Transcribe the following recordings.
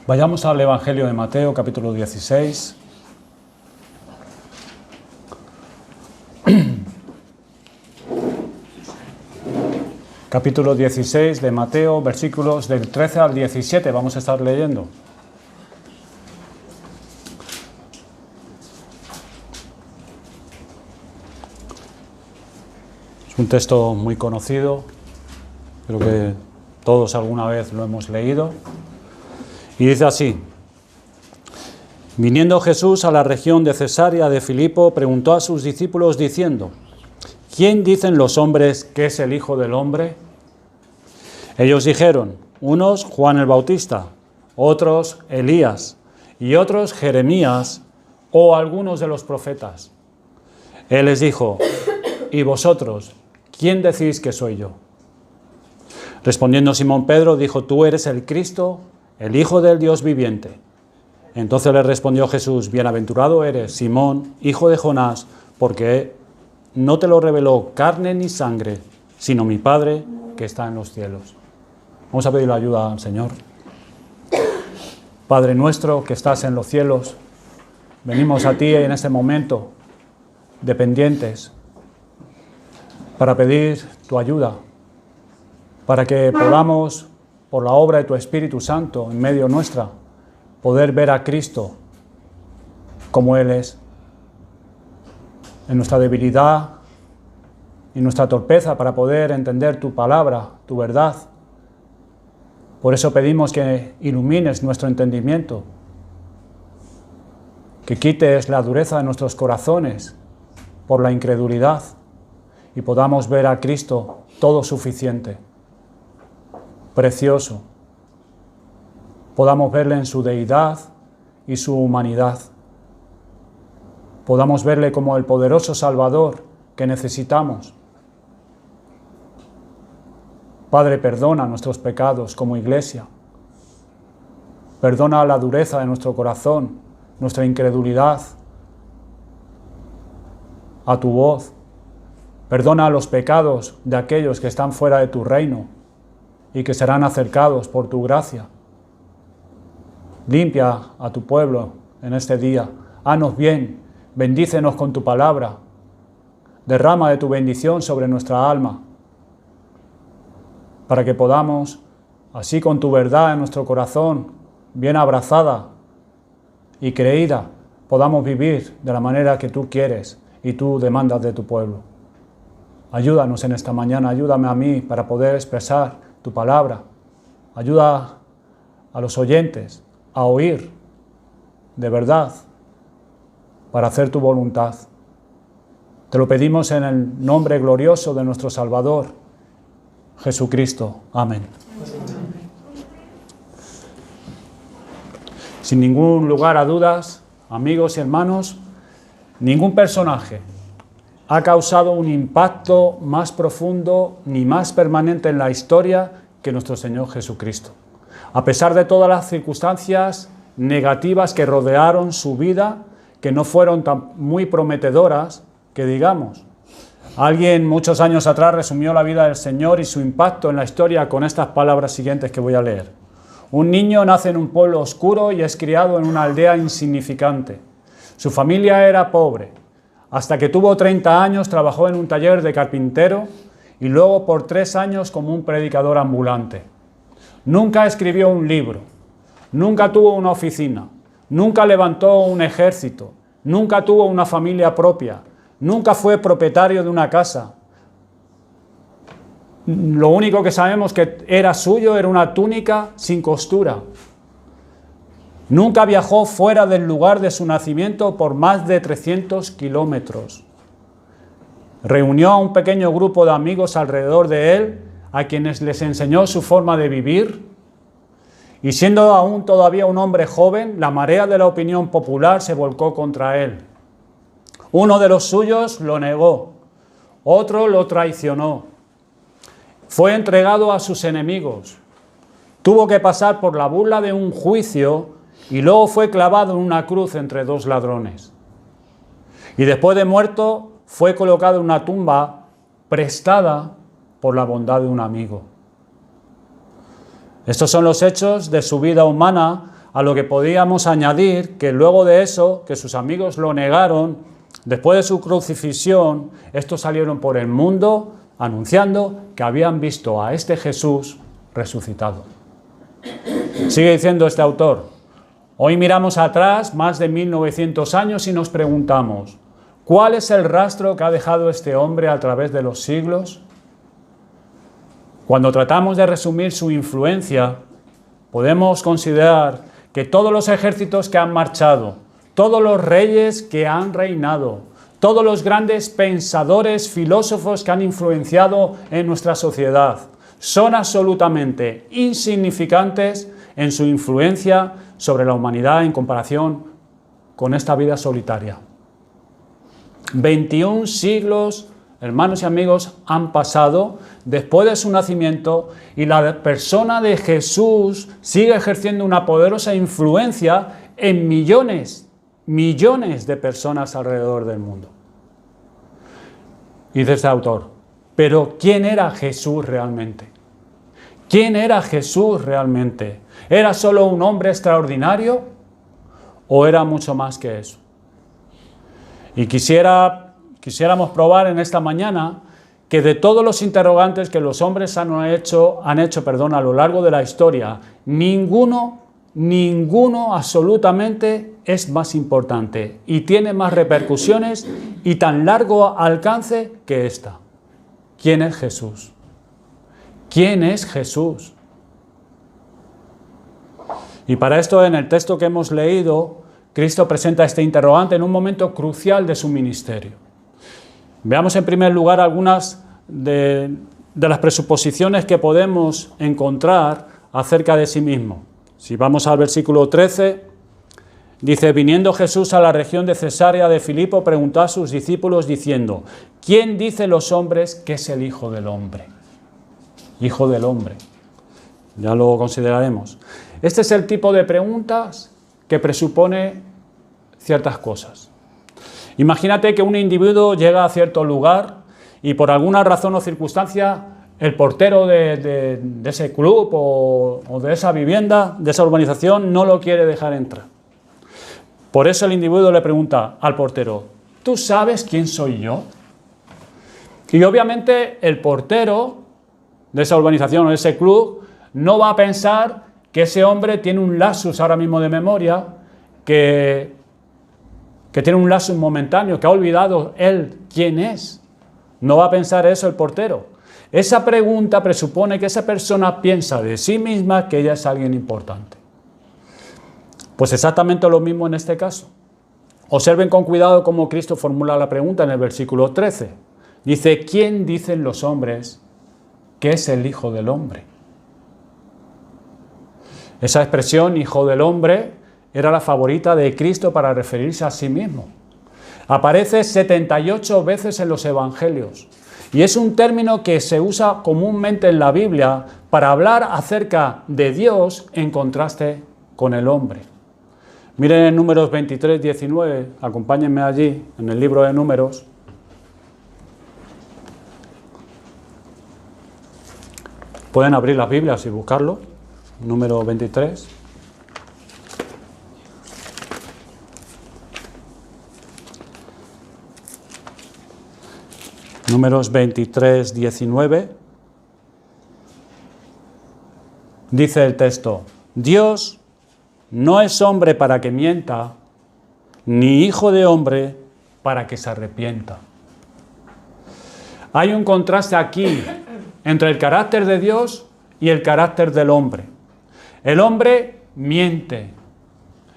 Vayamos al Evangelio de Mateo, capítulo 16. Capítulo 16 de Mateo, versículos del 13 al 17, vamos a estar leyendo. Es un texto muy conocido, creo que todos alguna vez lo hemos leído. Y dice así: Viniendo Jesús a la región de Cesarea de Filipo, preguntó a sus discípulos diciendo: ¿Quién dicen los hombres que es el Hijo del Hombre? Ellos dijeron: unos Juan el Bautista, otros Elías, y otros Jeremías o algunos de los profetas. Él les dijo: ¿y vosotros, quién decís que soy yo? Respondiendo Simón Pedro, dijo: Tú eres el Cristo, el Hijo del Dios viviente. Entonces le respondió Jesús: Bienaventurado eres, Simón, hijo de Jonás, porque no te lo reveló carne ni sangre, sino mi Padre que está en los cielos. Vamos a pedir la ayuda al Señor. Padre nuestro que estás en los cielos, venimos a ti en este momento, dependientes, para pedir tu ayuda, para que podamos, por la obra de tu Espíritu Santo en medio nuestra, poder ver a Cristo como Él es, en nuestra debilidad y nuestra torpeza, para poder entender tu palabra, tu verdad. Por eso pedimos que ilumines nuestro entendimiento, que quites la dureza de nuestros corazones por la incredulidad y podamos ver a Cristo todo suficiente, precioso. Podamos verle en su deidad y su humanidad. Podamos verle como el poderoso Salvador que necesitamos. Padre, perdona nuestros pecados como iglesia. Perdona la dureza de nuestro corazón, nuestra incredulidad a tu voz. Perdona los pecados de aquellos que están fuera de tu reino y que serán acercados por tu gracia. Limpia a tu pueblo en este día. Haznos bien, bendícenos con tu palabra. Derrama de tu bendición sobre nuestra alma, para que podamos, así con tu verdad en nuestro corazón, bien abrazada y creída, podamos vivir de la manera que tú quieres y tú demandas de tu pueblo. Ayúdanos en esta mañana, ayúdame a mí para poder expresar tu palabra. Ayuda a los oyentes a oír de verdad para hacer tu voluntad. Te lo pedimos en el nombre glorioso de nuestro Salvador, Jesucristo. Amén. Sin ningún lugar a dudas, amigos y hermanos, ningún personaje ha causado un impacto más profundo ni más permanente en la historia que nuestro Señor Jesucristo. A pesar de todas las circunstancias negativas que rodearon su vida, que no fueron tan muy prometedoras, que digamos. Alguien muchos años atrás resumió la vida del Señor y su impacto en la historia con estas palabras siguientes que voy a leer. Un niño nace en un pueblo oscuro y es criado en una aldea insignificante. Su familia era pobre. Hasta que tuvo 30 años trabajó en un taller de carpintero y luego por 3 años como un predicador ambulante. Nunca escribió un libro, nunca tuvo una oficina, nunca levantó un ejército, nunca tuvo una familia propia, nunca fue propietario de una casa. Lo único que sabemos que era suyo era una túnica sin costura. Nunca viajó fuera del lugar de su nacimiento por más de 300 kilómetros. Reunió a un pequeño grupo de amigos alrededor de él, a quienes les enseñó su forma de vivir. Y siendo aún todavía un hombre joven, la marea de la opinión popular se volcó contra él. Uno de los suyos lo negó, otro lo traicionó. Fue entregado a sus enemigos. Tuvo que pasar por la burla de un juicio y luego fue clavado en una cruz entre 2 ladrones. Y después de muerto, fue colocado en una tumba prestada por la bondad de un amigo. Estos son los hechos de su vida humana a lo que podíamos añadir que luego de eso, que sus amigos lo negaron, después de su crucifixión, estos salieron por el mundo anunciando que habían visto a este Jesús resucitado. Sigue diciendo este autor: hoy miramos atrás más de 1900 años y nos preguntamos, ¿cuál es el rastro que ha dejado este hombre a través de los siglos? Cuando tratamos de resumir su influencia, podemos considerar que todos los ejércitos que han marchado, todos los reyes que han reinado, todos los grandes pensadores, filósofos que han influenciado en nuestra sociedad, son absolutamente insignificantes en su influencia sobre la humanidad en comparación con esta vida solitaria. 21 siglos, hermanos y amigos, han pasado después de su nacimiento y la persona de Jesús sigue ejerciendo una poderosa influencia en millones de personas alrededor del mundo. Y dice este autor, pero ¿quién era Jesús realmente? ¿Quién era Jesús realmente? ¿Era solo un hombre extraordinario o era mucho más que eso? Y quisiéramos probar en esta mañana que de todos los interrogantes que los hombres han hecho a lo largo de la historia, ninguno absolutamente es más importante y tiene más repercusiones y tan largo alcance que esta. ¿Quién es Jesús? ¿Quién es Jesús? Y para esto, en el texto que hemos leído, Cristo presenta este interrogante en un momento crucial de su ministerio. Veamos en primer lugar algunas de las presuposiciones que podemos encontrar acerca de sí mismo. Si vamos al versículo 13, dice: viniendo Jesús a la región de Cesarea de Filipo, preguntó a sus discípulos diciendo: ¿quién dicen los hombres que es el Hijo del Hombre? Hijo del Hombre. Ya lo consideraremos. Este es el tipo de preguntas que presupone ciertas cosas. Imagínate que un individuo llega a cierto lugar y por alguna razón o circunstancia el portero de ese club o de esa vivienda, de esa urbanización, no lo quiere dejar entrar. Por eso el individuo le pregunta al portero: ¿tú sabes quién soy yo? Y obviamente el portero de esa urbanización o de ese club no va a pensar que ese hombre tiene un lapsus ahora mismo de memoria, que tiene un lapsus momentáneo, que ha olvidado él quién es. No va a pensar eso el portero. Esa pregunta presupone que esa persona piensa de sí misma que ella es alguien importante. Pues exactamente lo mismo en este caso. Observen con cuidado cómo Cristo formula la pregunta en el versículo 13. Dice: ¿quién dicen los hombres que es el Hijo del Hombre? Esa expresión, Hijo del Hombre, era la favorita de Cristo para referirse a sí mismo. Aparece 78 veces en los Evangelios y es un término que se usa comúnmente en la Biblia para hablar acerca de Dios en contraste con el hombre. Miren en Números 23, 19, acompáñenme allí en el libro de Números. Pueden abrir las Biblias y buscarlo. Número 23. Números 23, 19. Dice el texto: Dios no es hombre para que mienta, ni hijo de hombre para que se arrepienta. Hay un contraste aquí entre el carácter de Dios y el carácter del hombre. El hombre miente.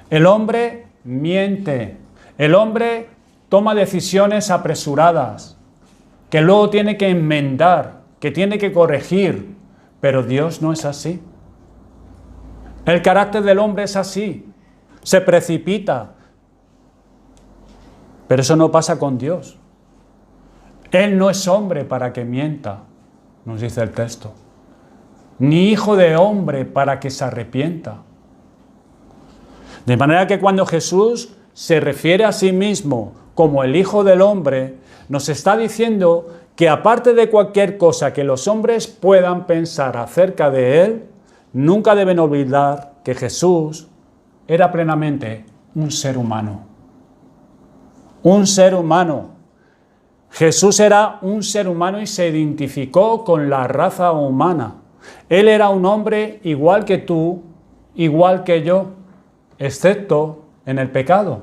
El hombre miente. El hombre toma decisiones apresuradas, que luego tiene que enmendar, que tiene que corregir. Pero Dios no es así. El carácter del hombre es así. Se precipita. Pero eso no pasa con Dios. Él no es hombre para que mienta, nos dice el texto. Ni hijo de hombre para que se arrepienta. De manera que cuando Jesús se refiere a sí mismo como el Hijo del Hombre, nos está diciendo que aparte de cualquier cosa que los hombres puedan pensar acerca de Él, nunca deben olvidar que Jesús era plenamente un ser humano. Un ser humano. Jesús era un ser humano y se identificó con la raza humana. Él era un hombre igual que tú, igual que yo, excepto en el pecado.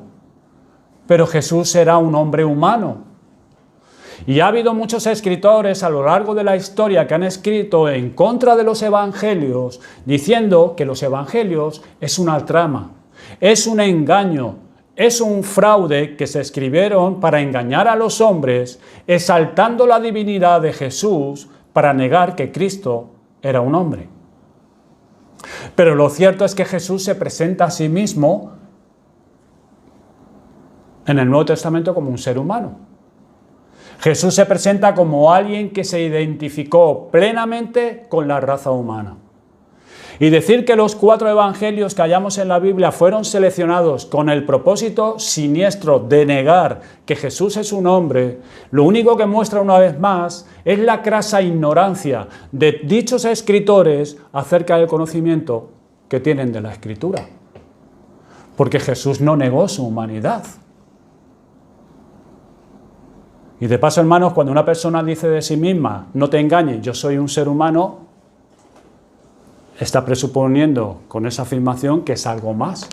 Pero Jesús era un hombre humano. Y ha habido muchos escritores a lo largo de la historia que han escrito en contra de los evangelios, diciendo que los evangelios es una trama, es un engaño, es un fraude que se escribieron para engañar a los hombres, exaltando la divinidad de Jesús para negar que Cristo era un hombre. Pero lo cierto es que Jesús se presenta a sí mismo en el Nuevo Testamento como un ser humano. Jesús se presenta como alguien que se identificó plenamente con la raza humana. Y decir que los 4 evangelios que hallamos en la Biblia fueron seleccionados con el propósito siniestro de negar que Jesús es un hombre, lo único que muestra una vez más es la crasa ignorancia de dichos escritores acerca del conocimiento que tienen de la Escritura. Porque Jesús no negó su humanidad. Y de paso, hermanos, cuando una persona dice de sí misma, no te engañes, yo soy un ser humano, está presuponiendo con esa afirmación que es algo más.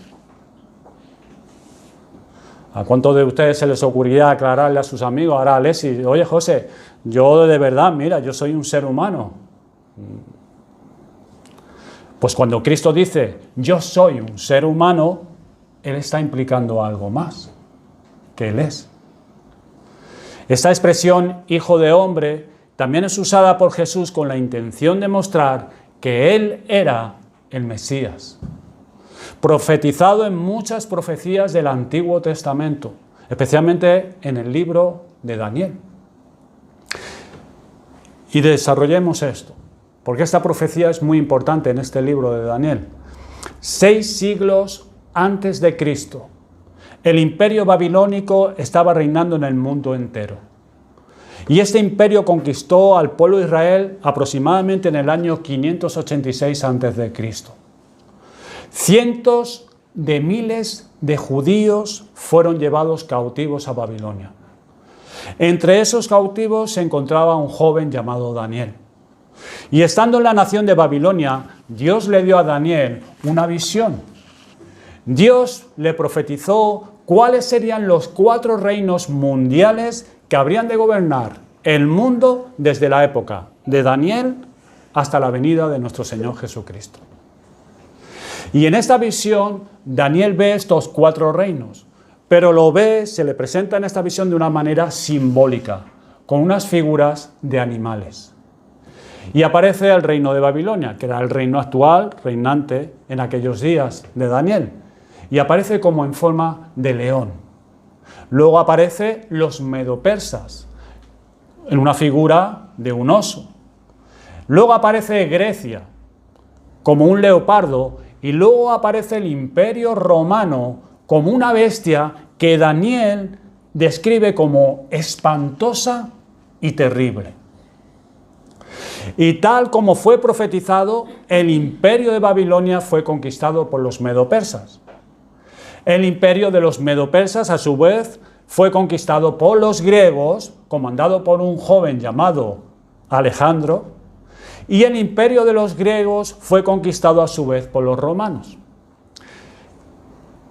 ¿A cuántos de ustedes se les ocurriría aclararle a sus amigos, ahora a Alexis, oye José, yo de verdad, mira, yo soy un ser humano? Pues cuando Cristo dice, yo soy un ser humano, Él está implicando algo más, que Él es. Esta expresión, hijo de hombre, también es usada por Jesús con la intención de mostrar que Él era el Mesías, profetizado en muchas profecías del Antiguo Testamento, especialmente en el libro de Daniel. Y desarrollemos esto, porque esta profecía es muy importante en este libro de Daniel. 6 siglos antes de Cristo, el imperio babilónico estaba reinando en el mundo entero. Y este imperio conquistó al pueblo de Israel aproximadamente en el año 586 a.C. Cientos de miles de judíos fueron llevados cautivos a Babilonia. Entre esos cautivos se encontraba un joven llamado Daniel. Y estando en la nación de Babilonia, Dios le dio a Daniel una visión. Dios le profetizó cuáles serían los 4 reinos mundiales que habrían de gobernar el mundo desde la época de Daniel hasta la venida de nuestro Señor Jesucristo. Y en esta visión, Daniel ve estos 4 reinos, pero lo ve, se le presenta en esta visión de una manera simbólica, con unas figuras de animales. Y aparece el reino de Babilonia, que era el reino actual, reinante en aquellos días de Daniel. Y aparece como en forma de león. Luego aparece los medopersas, en una figura de un oso. Luego aparece Grecia, como un leopardo, y luego aparece el imperio romano, como una bestia que Daniel describe como espantosa y terrible. Y tal como fue profetizado, el imperio de Babilonia fue conquistado por los medopersas. El imperio de los medopersas, a su vez, fue conquistado por los griegos, comandado por un joven llamado Alejandro, y el imperio de los griegos fue conquistado a su vez por los romanos.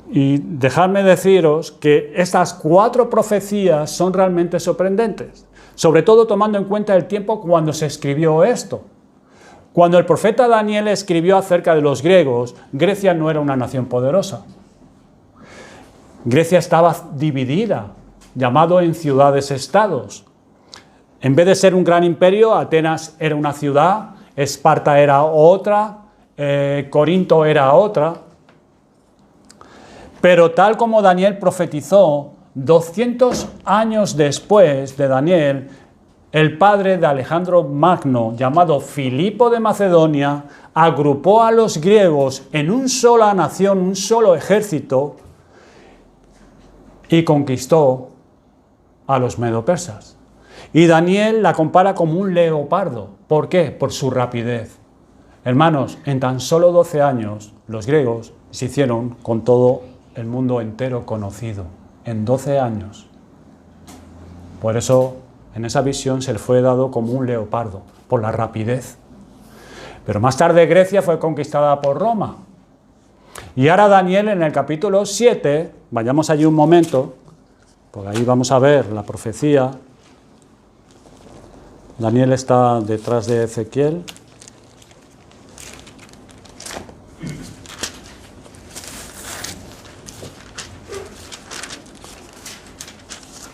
Y dejadme deciros que estas 4 profecías son realmente sorprendentes, sobre todo tomando en cuenta el tiempo cuando se escribió esto. Cuando el profeta Daniel escribió acerca de los griegos, Grecia no era una nación poderosa. Grecia estaba dividida, llamado en ciudades-estados. En vez de ser un gran imperio, Atenas era una ciudad, Esparta era otra, Corinto era otra. Pero tal como Daniel profetizó, 200 años después de Daniel, el padre de Alejandro Magno, llamado Filipo de Macedonia, agrupó a los griegos en una sola nación, un solo ejército, y conquistó a los medopersas. Y Daniel la compara como un leopardo. ¿Por qué? Por su rapidez. Hermanos, en tan solo 12 años, los griegos se hicieron con todo el mundo entero conocido, en 12 años. Por eso, en esa visión se le fue dado como un leopardo, por la rapidez. Pero más tarde Grecia fue conquistada por Roma. Y ahora Daniel en el capítulo 7, vayamos allí un momento, porque ahí vamos a ver la profecía. Daniel está detrás de Ezequiel.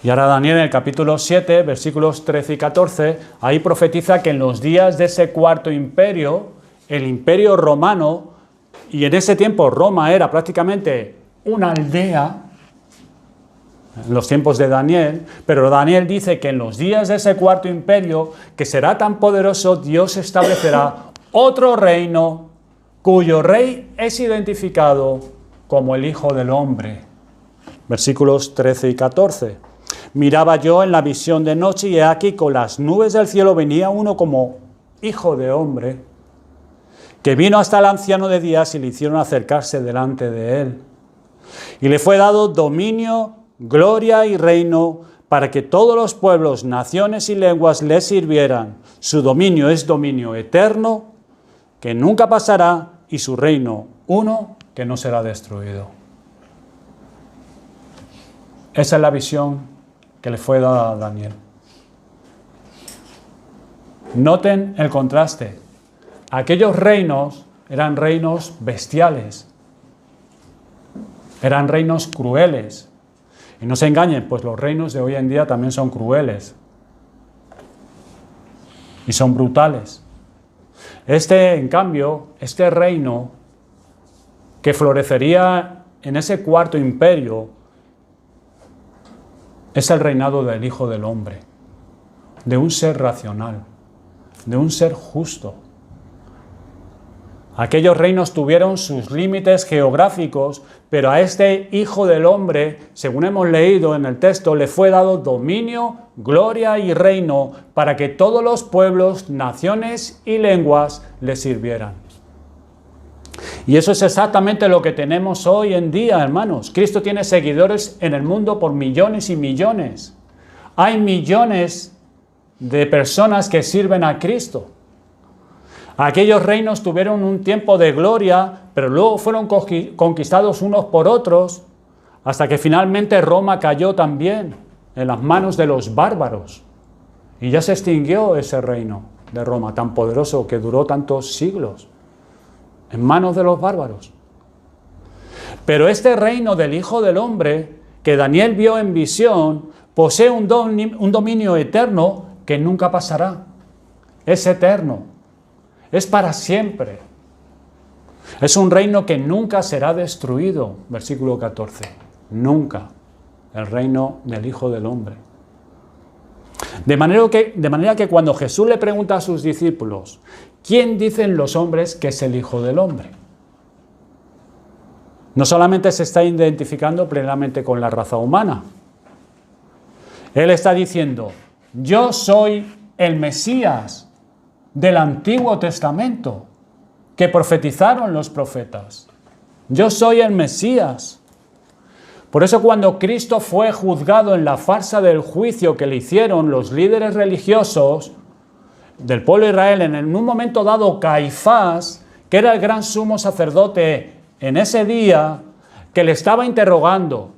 Y ahora Daniel en el capítulo 7, versículos 13 y 14, ahí profetiza que en los días de ese cuarto imperio, el imperio romano, y en ese tiempo Roma era prácticamente una aldea, en los tiempos de Daniel, pero Daniel dice que en los días de ese cuarto imperio, que será tan poderoso, Dios establecerá otro reino, cuyo rey es identificado como el Hijo del Hombre. Versículos 13 y 14. Miraba yo en la visión de noche, y he aquí con las nubes del cielo venía uno como hijo de hombre, que vino hasta el anciano de días y le hicieron acercarse delante de él. Y le fue dado dominio, gloria y reino, para que todos los pueblos, naciones y lenguas le sirvieran. Su dominio es dominio eterno, que nunca pasará, y su reino uno, que no será destruido. Esa es la visión que le fue dada a Daniel. Noten el contraste. Aquellos reinos eran reinos bestiales, eran reinos crueles. Y no se engañen, pues los reinos de hoy en día también son crueles y son brutales. En cambio, este reino que florecería en ese cuarto imperio es el reinado del Hijo del Hombre, de un ser racional, de un ser justo. Aquellos reinos tuvieron sus límites geográficos, pero a este Hijo del Hombre, según hemos leído en el texto, le fue dado dominio, gloria y reino para que todos los pueblos, naciones y lenguas le sirvieran. Y eso es exactamente lo que tenemos hoy en día, hermanos. Cristo tiene seguidores en el mundo por millones y millones. Hay millones de personas que sirven a Cristo. Aquellos reinos tuvieron un tiempo de gloria, pero luego fueron conquistados unos por otros, hasta que finalmente Roma cayó también en las manos de los bárbaros. Y ya se extinguió ese reino de Roma, tan poderoso que duró tantos siglos, en manos de los bárbaros. Pero este reino del Hijo del Hombre, que Daniel vio en visión, posee un dominio eterno que nunca pasará. Es eterno. Es para siempre. Es un reino que nunca será destruido. Versículo 14. Nunca. El reino del Hijo del Hombre. De manera que cuando Jesús le pregunta a sus discípulos, ¿quién dicen los hombres que es el Hijo del Hombre? No solamente se está identificando plenamente con la raza humana. Él está diciendo, yo soy el Mesías del Antiguo Testamento que profetizaron los profetas. Yo soy el Mesías. Por eso cuando Cristo fue juzgado en la farsa del juicio que le hicieron los líderes religiosos del pueblo de Israel, en un momento dado Caifás, que era el gran sumo sacerdote en ese día, que le estaba interrogando,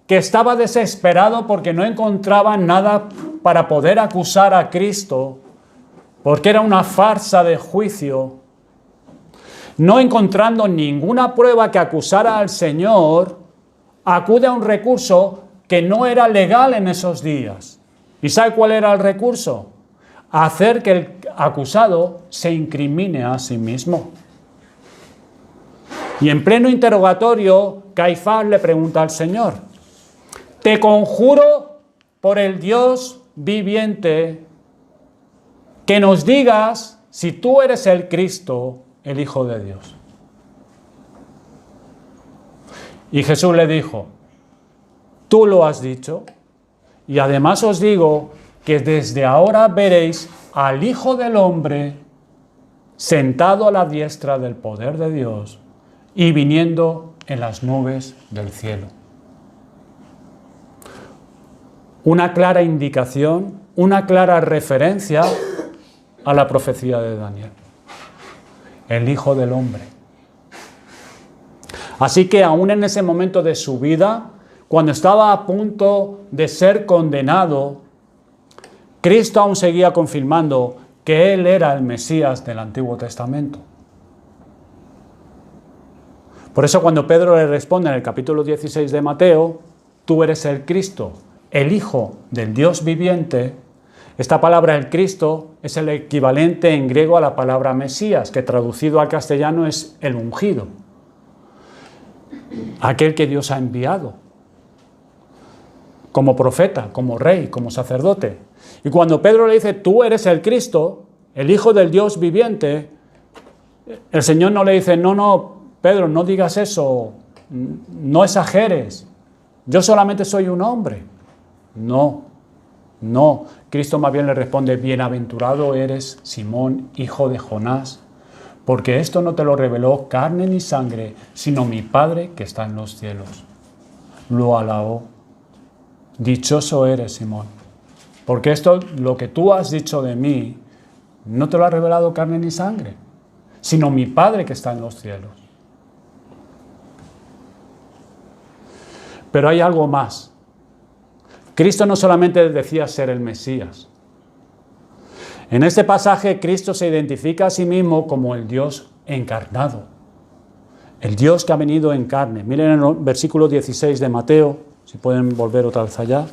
que estaba desesperado porque no encontraba nada para poder acusar a Cristo, porque era una farsa de juicio, no encontrando ninguna prueba que acusara al Señor, acude a un recurso que no era legal en esos días. ¿Y sabe cuál era el recurso? Hacer que el acusado se incrimine a sí mismo. Y en pleno interrogatorio, Caifás le pregunta al Señor, te conjuro por el Dios viviente que nos digas si tú eres el Cristo, el Hijo de Dios. Y Jesús le dijo, tú lo has dicho, y además os digo que desde ahora veréis al Hijo del Hombre sentado a la diestra del poder de Dios y viniendo en las nubes del cielo. Una clara indicación, una clara referencia a la profecía de Daniel. El Hijo del Hombre. Así que aún en ese momento de su vida, cuando estaba a punto de ser condenado, Cristo aún seguía confirmando que Él era el Mesías del Antiguo Testamento. Por eso cuando Pedro le responde en el capítulo 16 de Mateo, tú eres el Cristo, el Hijo del Dios viviente, esta palabra el Cristo es el equivalente en griego a la palabra Mesías, que traducido al castellano es el ungido, aquel que Dios ha enviado, como profeta, como rey, como sacerdote. Y cuando Pedro le dice, tú eres el Cristo, el Hijo del Dios viviente, el Señor no le dice, no, Pedro, no digas eso, no exageres, yo solamente soy un hombre. No, Cristo más bien le responde, bienaventurado eres, Simón, hijo de Jonás, porque esto no te lo reveló carne ni sangre, sino mi Padre que está en los cielos. Lo alabó. Dichoso eres, Simón, porque esto, lo que tú has dicho de mí, no te lo ha revelado carne ni sangre, sino mi Padre que está en los cielos. Pero hay algo más. Cristo no solamente decía ser el Mesías. En este pasaje, Cristo se identifica a sí mismo como el Dios encarnado. El Dios que ha venido en carne. Miren el versículo 16 de Mateo, si pueden volver otra vez allá.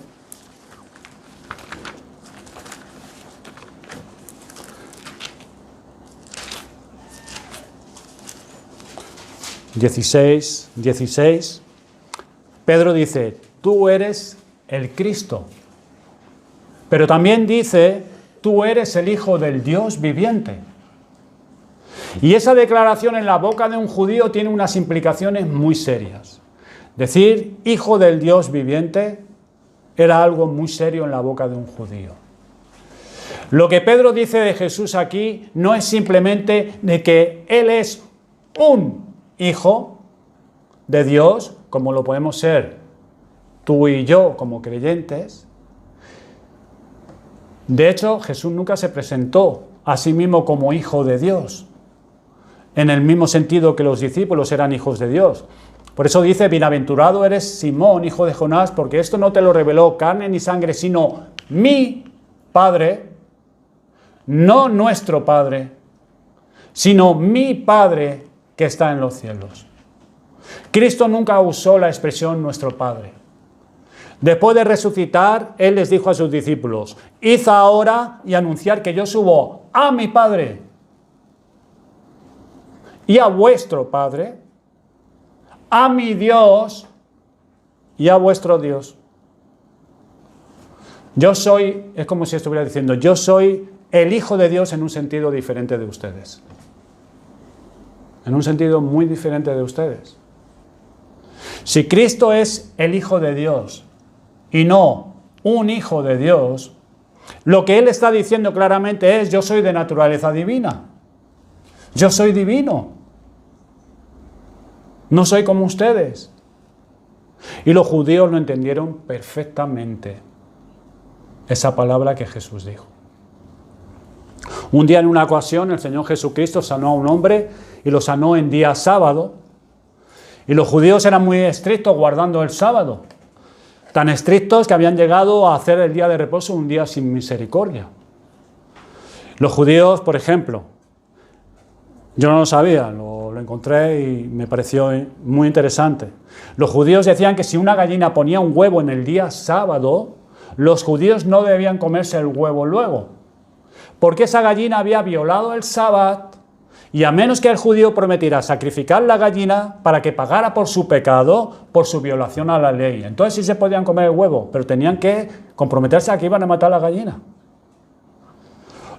Dieciséis. Pedro dice, tú eres el Cristo. Pero también dice, tú eres el Hijo del Dios viviente. Y esa declaración en la boca de un judío tiene unas implicaciones muy serias. Decir Hijo del Dios viviente era algo muy serio en la boca de un judío. Lo que Pedro dice de Jesús aquí no es simplemente de que Él es un Hijo de Dios, como lo podemos ser tú y yo como creyentes. De hecho, Jesús nunca se presentó a sí mismo como Hijo de Dios, en el mismo sentido que los discípulos eran hijos de Dios. Por eso dice, bienaventurado eres Simón, hijo de Jonás, porque esto no te lo reveló carne ni sangre, sino mi Padre, no nuestro Padre, sino mi Padre que está en los cielos. Cristo nunca usó la expresión nuestro Padre. Después de resucitar, Él les dijo a sus discípulos, id ahora y anunciar que yo subo a mi Padre y a vuestro Padre, a mi Dios y a vuestro Dios. Yo soy, es como si estuviera diciendo, yo soy el Hijo de Dios en un sentido diferente de ustedes. En un sentido muy diferente de ustedes. Si Cristo es el Hijo de Dios y no un Hijo de Dios, lo que Él está diciendo claramente es, yo soy de naturaleza divina. Yo soy divino. No soy como ustedes. Y los judíos lo entendieron perfectamente, esa palabra que Jesús dijo. Un día en una ocasión el Señor Jesucristo sanó a un hombre y lo sanó en día sábado. Y los judíos eran muy estrictos guardando el sábado. Tan estrictos que habían llegado a hacer el día de reposo un día sin misericordia. Los judíos, por ejemplo, yo no lo sabía, lo encontré y me pareció muy interesante. Los judíos decían que si una gallina ponía un huevo en el día sábado, los judíos no debían comerse el huevo luego, porque esa gallina había violado el sábado, y a menos que el judío prometiera sacrificar la gallina para que pagara por su pecado, por su violación a la ley. Entonces sí se podían comer el huevo, pero tenían que comprometerse a que iban a matar a la gallina.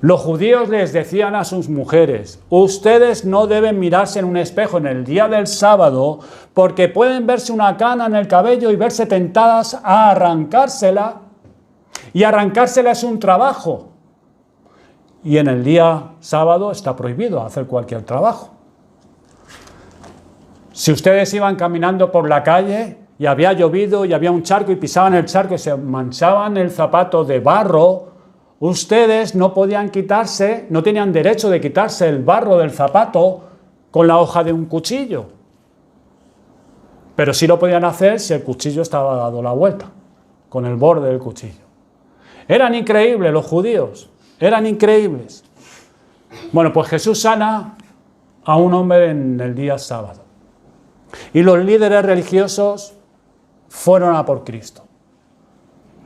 Los judíos les decían a sus mujeres, ustedes no deben mirarse en un espejo en el día del sábado porque pueden verse una cana en el cabello y verse tentadas a arrancársela. Y arrancársela es un trabajo. Y en el día sábado está prohibido hacer cualquier trabajo. Si ustedes iban caminando por la calle y había llovido y había un charco y pisaban el charco y se manchaban el zapato de barro, ustedes no podían quitarse, no tenían derecho de quitarse el barro del zapato con la hoja de un cuchillo. Pero sí lo podían hacer si el cuchillo estaba dado la vuelta, con el borde del cuchillo. Eran increíbles los judíos, eran increíbles. Bueno, pues Jesús sana a un hombre en el día sábado. Y los líderes religiosos fueron a por Cristo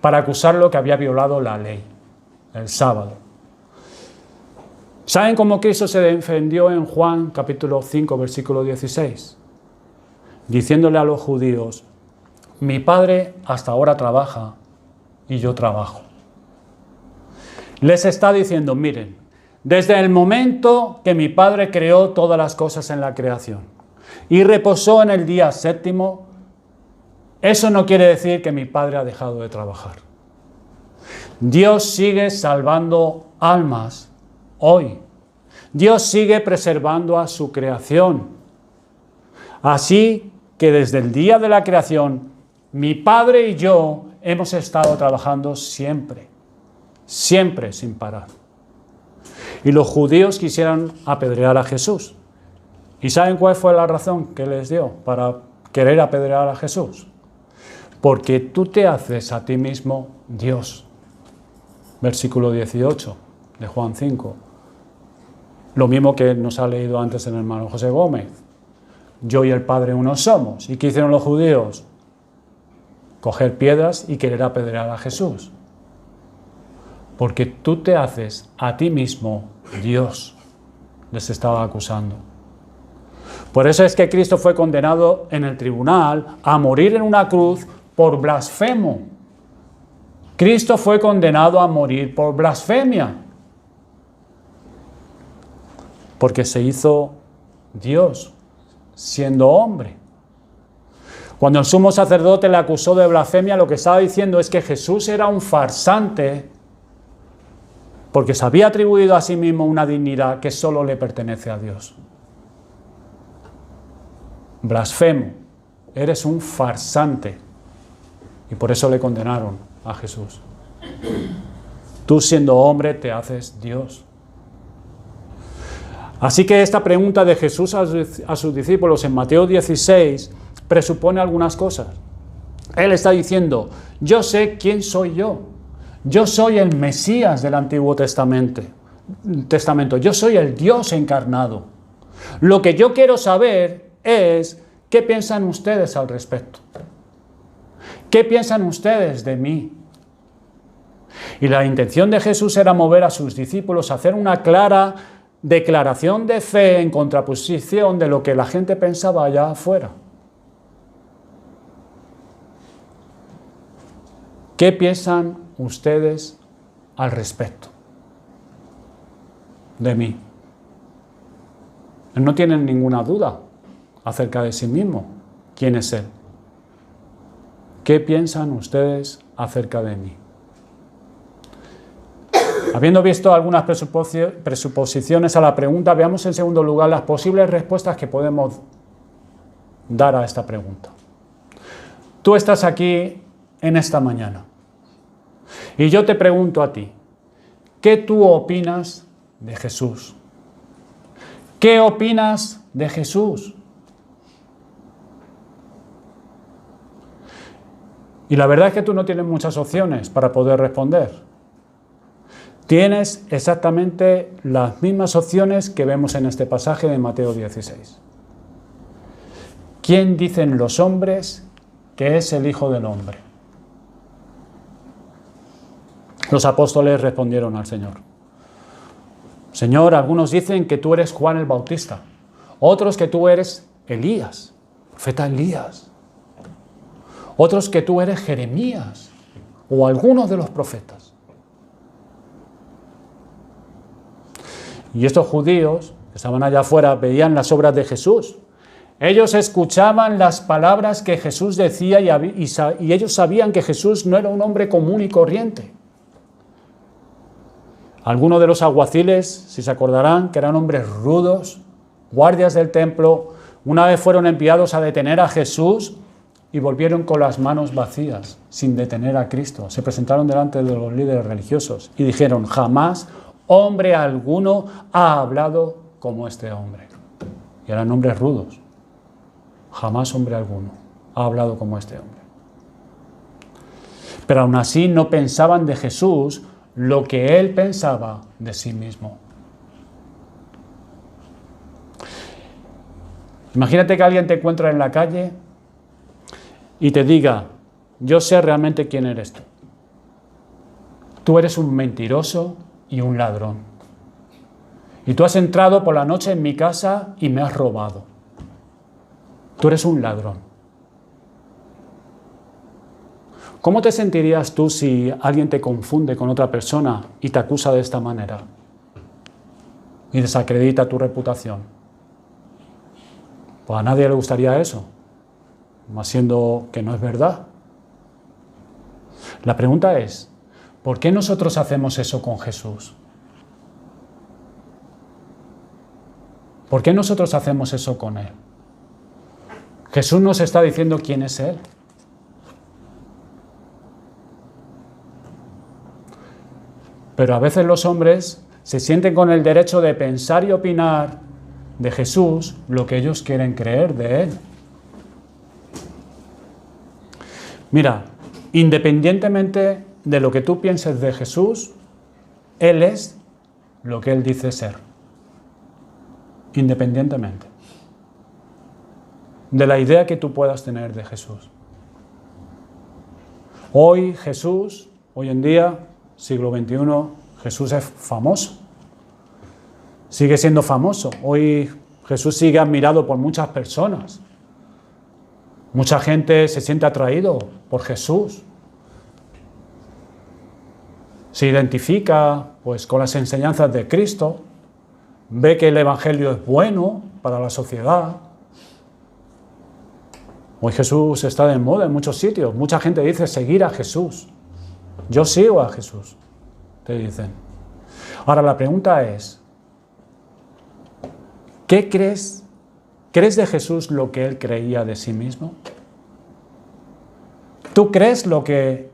para acusarlo que había violado la ley, el sábado. ¿Saben cómo Cristo se defendió en Juan capítulo 5, versículo 16? Diciéndole a los judíos, mi Padre hasta ahora trabaja y yo trabajo. Les está diciendo, miren, desde el momento que mi Padre creó todas las cosas en la creación y reposó en el día séptimo, eso no quiere decir que mi Padre ha dejado de trabajar. Dios sigue salvando almas hoy. Dios sigue preservando a su creación. Así que desde el día de la creación, mi Padre y yo hemos estado trabajando siempre, siempre sin parar. Y los judíos quisieran apedrear a Jesús. ¿Y saben cuál fue la razón que les dio para querer apedrear a Jesús? Porque tú te haces a ti mismo Dios. Versículo 18 de Juan 5. Lo mismo que nos ha leído antes el hermano José Gómez. Yo y el Padre uno somos. ¿Y qué hicieron los judíos? Coger piedras y querer apedrear a Jesús. Porque tú te haces a ti mismo Dios. Les estaba acusando. Por eso es que Cristo fue condenado en el tribunal a morir en una cruz por blasfemo. Cristo fue condenado a morir por blasfemia. Porque se hizo Dios, siendo hombre. Cuando el sumo sacerdote le acusó de blasfemia, lo que estaba diciendo es que Jesús era un farsante porque se había atribuido a sí mismo una dignidad que solo le pertenece a Dios. Blasfemo, eres un farsante. Y por eso le condenaron a Jesús. Tú siendo hombre te haces Dios. Así que esta pregunta de Jesús a sus discípulos en Mateo 16 presupone algunas cosas. Él está diciendo, yo sé quién soy yo. Yo soy el Mesías del Antiguo Testamento. Yo soy el Dios encarnado. Lo que yo quiero saber es qué piensan ustedes al respecto. ¿Qué piensan ustedes de mí? Y la intención de Jesús era mover a sus discípulos a hacer una clara declaración de fe en contraposición de lo que la gente pensaba allá afuera. ¿Qué piensan ustedes al respecto de mí? No tienen ninguna duda acerca de sí mismo. ¿Quién es Él? ¿Qué piensan ustedes acerca de mí? Habiendo visto algunas presuposiciones a la pregunta, veamos en segundo lugar las posibles respuestas que podemos dar a esta pregunta. Tú estás aquí en esta mañana y yo te pregunto a ti, ¿qué tú opinas de Jesús? ¿Qué opinas de Jesús? Y la verdad es que tú no tienes muchas opciones para poder responder. Tienes exactamente las mismas opciones que vemos en este pasaje de Mateo 16. ¿Quién dicen los hombres que es el Hijo del Hombre? Los apóstoles respondieron al Señor. Señor, algunos dicen que tú eres Juan el Bautista, otros que tú eres Elías, profeta Elías, otros que tú eres Jeremías o algunos de los profetas. Y estos judíos que estaban allá afuera veían las obras de Jesús. Ellos escuchaban las palabras que Jesús decía y ellos sabían que Jesús no era un hombre común y corriente. Algunos de los alguaciles, si se acordarán, que eran hombres rudos, guardias del templo, Una vez fueron enviados a detener a Jesús y volvieron con las manos vacías, sin detener a Cristo. Se presentaron delante de los líderes religiosos y dijeron: jamás hombre alguno ha hablado como este hombre. Y eran hombres rudos. Jamás hombre alguno ha hablado como este hombre. Pero aún así no pensaban de Jesús lo que él pensaba de sí mismo. Imagínate que alguien te encuentra en la calle y te diga: yo sé realmente quién eres tú. Tú eres un mentiroso y un ladrón. Y tú has entrado por la noche en mi casa y me has robado. Tú eres un ladrón. ¿Cómo te sentirías tú si alguien te confunde con otra persona y te acusa de esta manera? Y desacredita tu reputación. Pues a nadie le gustaría eso, más siendo que no es verdad. La pregunta es: ¿por qué nosotros hacemos eso con Jesús? ¿Por qué nosotros hacemos eso con Él? Jesús nos está diciendo quién es Él. Pero a veces los hombres se sienten con el derecho de pensar y opinar de Jesús lo que ellos quieren creer de Él. Mira, independientemente de lo que tú pienses de Jesús, Él es lo que Él dice ser. Independientemente de la idea que tú puedas tener de Jesús. Hoy Jesús, hoy en día, siglo XXI, Jesús es famoso. Sigue siendo famoso. Hoy Jesús sigue admirado por muchas personas. Mucha gente se siente atraído por Jesús. Se identifica pues con las enseñanzas de Cristo. Ve que el Evangelio es bueno para la sociedad. Hoy Jesús está de moda en muchos sitios. Mucha gente dice seguir a Jesús. Yo sigo a Jesús, te dicen. Ahora la pregunta es: ¿qué crees? ¿Crees de Jesús lo que Él creía de sí mismo? ¿Tú crees lo que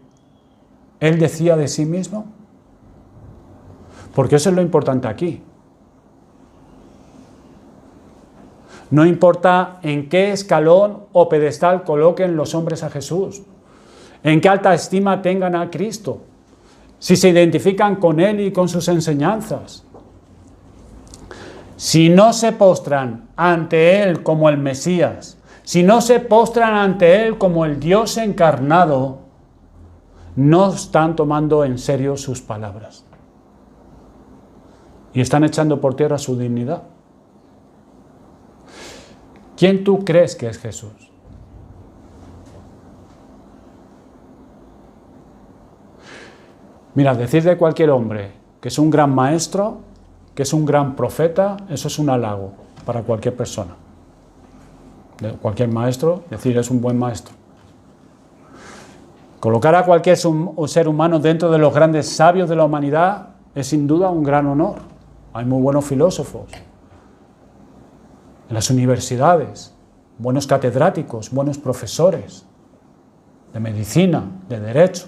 Él decía de sí mismo? Porque eso es lo importante aquí. No importa en qué escalón o pedestal coloquen los hombres a Jesús, en qué alta estima tengan a Cristo, si se identifican con Él y con sus enseñanzas. Si no se postran ante Él como el Mesías, si no se postran ante Él como el Dios encarnado, no están tomando en serio sus palabras. Y están echando por tierra su dignidad. ¿Quién tú crees que es Jesús? Mira, decir de cualquier hombre que es un gran maestro, que es un gran profeta, eso es un halago para cualquier persona. De cualquier maestro, decir es un buen maestro. Colocar a cualquier ser humano dentro de los grandes sabios de la humanidad es sin duda un gran honor. Hay muy buenos filósofos en las universidades, buenos catedráticos, buenos profesores de medicina, de derecho.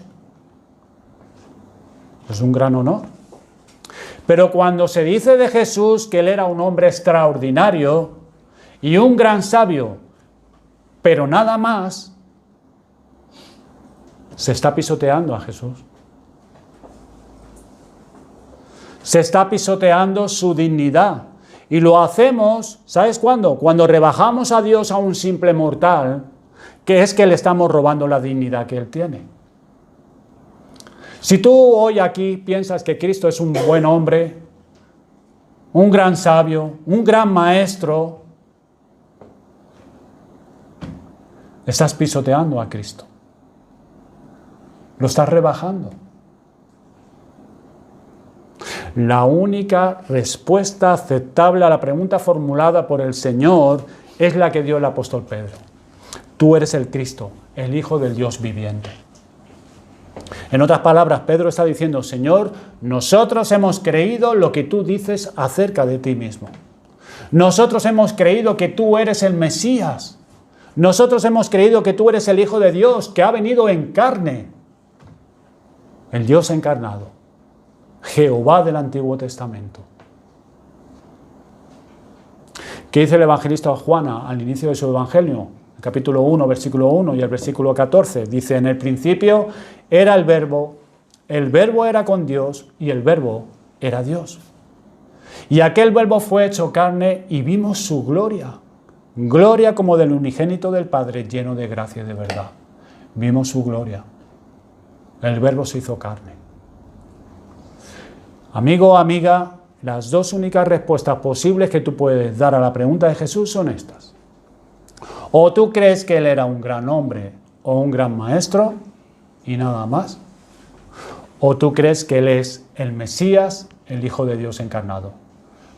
Es un gran honor. Pero cuando se dice de Jesús que Él era un hombre extraordinario y un gran sabio, pero nada más, se está pisoteando a Jesús. Se está pisoteando su dignidad. Y lo hacemos, ¿sabes cuándo? Cuando rebajamos a Dios a un simple mortal, que es que le estamos robando la dignidad que Él tiene. Si tú hoy aquí piensas que Cristo es un buen hombre, un gran sabio, un gran maestro, estás pisoteando a Cristo. Lo estás rebajando. La única respuesta aceptable a la pregunta formulada por el Señor es la que dio el apóstol Pedro. Tú eres el Cristo, el Hijo del Dios viviente. En otras palabras, Pedro está diciendo: Señor, nosotros hemos creído lo que tú dices acerca de ti mismo. Nosotros hemos creído que tú eres el Mesías. Nosotros hemos creído que tú eres el Hijo de Dios, que ha venido en carne. El Dios encarnado. Jehová del Antiguo Testamento. ¿Qué dice el evangelista Juan al inicio de su evangelio? El capítulo 1, versículo 1 y el versículo 14. Dice, en el principio era el verbo era con Dios y el verbo era Dios. Y aquel verbo fue hecho carne y vimos su gloria. Gloria como del unigénito del Padre, lleno de gracia y de verdad. Vimos su gloria. El verbo se hizo carne. Amigo o amiga, las dos únicas respuestas posibles que tú puedes dar a la pregunta de Jesús son estas. O tú crees que él era un gran hombre o un gran maestro y nada más. O tú crees que él es el Mesías, el Hijo de Dios encarnado.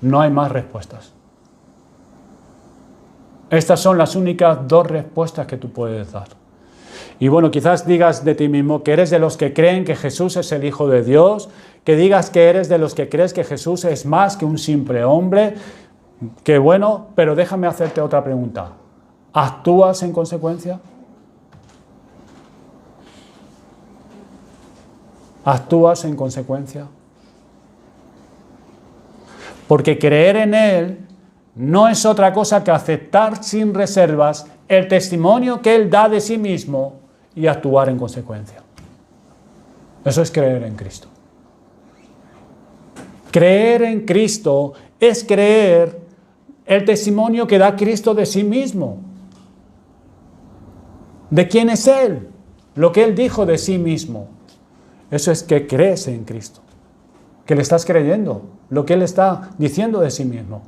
No hay más respuestas. Estas son las únicas dos respuestas que tú puedes dar. Y bueno, quizás digas de ti mismo que eres de los que creen que Jesús es el Hijo de Dios, que digas que eres de los que crees que Jesús es más que un simple hombre, que bueno, pero déjame hacerte otra pregunta. ¿Actúas en consecuencia? ¿Actúas en consecuencia? Porque creer en Él no es otra cosa que aceptar sin reservas el testimonio que Él da de sí mismo y actuar en consecuencia. Eso es creer en Cristo. Creer en Cristo es creer el testimonio que da Cristo de sí mismo. ¿De quién es Él? Lo que Él dijo de sí mismo. Eso es que crees en Cristo. Que le estás creyendo lo que Él está diciendo de sí mismo.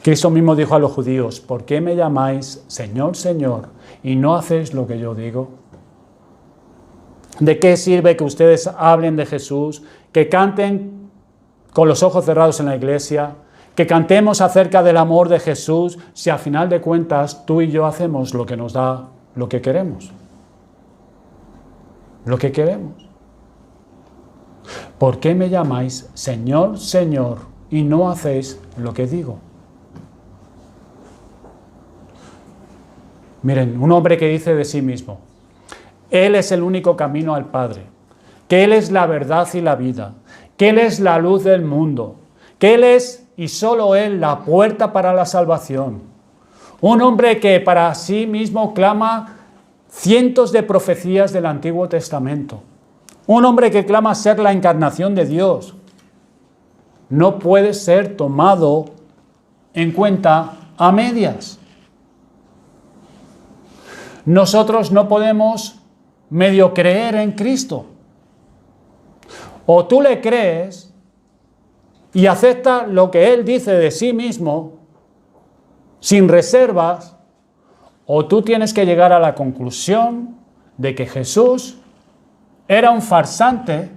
Cristo mismo dijo a los judíos, ¿por qué me llamáis Señor, Señor, y no hacéis lo que yo digo? ¿De qué sirve que ustedes hablen de Jesús, que canten con los ojos cerrados en la iglesia, que cantemos acerca del amor de Jesús, si al final de cuentas tú y yo hacemos lo que nos da, lo que queremos? Lo que queremos. ¿Por qué me llamáis Señor, Señor, y no hacéis lo que digo? Miren, un hombre que dice de sí mismo, Él es el único camino al Padre, que Él es la verdad y la vida, que Él es la luz del mundo, que Él es, y solo Él, la puerta para la salvación. Un hombre que para sí mismo clama cientos de profecías del Antiguo Testamento. Un hombre que clama ser la encarnación de Dios. No puede ser tomado en cuenta a medias. Nosotros no podemos medio creer en Cristo. O tú le crees y aceptas lo que Él dice de sí mismo, sin reservas, o tú tienes que llegar a la conclusión de que Jesús era un farsante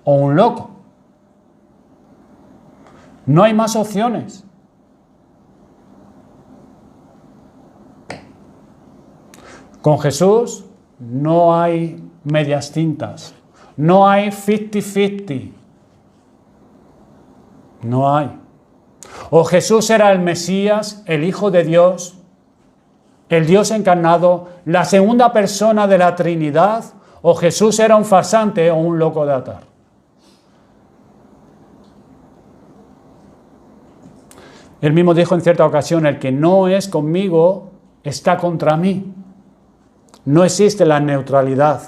o un loco. No hay más opciones. Con Jesús no hay medias tintas, no hay 50-50, no hay. O Jesús era el Mesías, el Hijo de Dios, el Dios encarnado, la segunda persona de la Trinidad, o Jesús era un farsante o un loco de atar. Él mismo dijo en cierta ocasión, el que no es conmigo está contra mí. No existe la neutralidad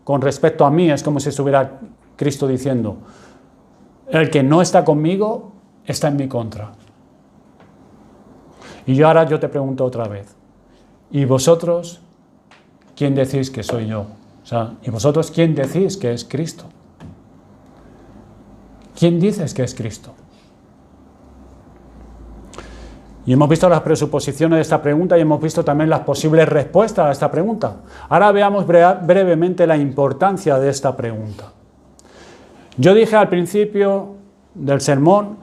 con respecto a mí, es como si estuviera Cristo diciendo, el que no está conmigo está en mi contra. Y ahora yo te pregunto otra vez, ¿y vosotros quién decís que soy yo? O sea, ¿y vosotros quién decís que es Cristo? ¿Quién dices que es Cristo? Y hemos visto las presuposiciones de esta pregunta y hemos visto también las posibles respuestas a esta pregunta. Ahora veamos brevemente la importancia de esta pregunta. Yo dije al principio del sermón,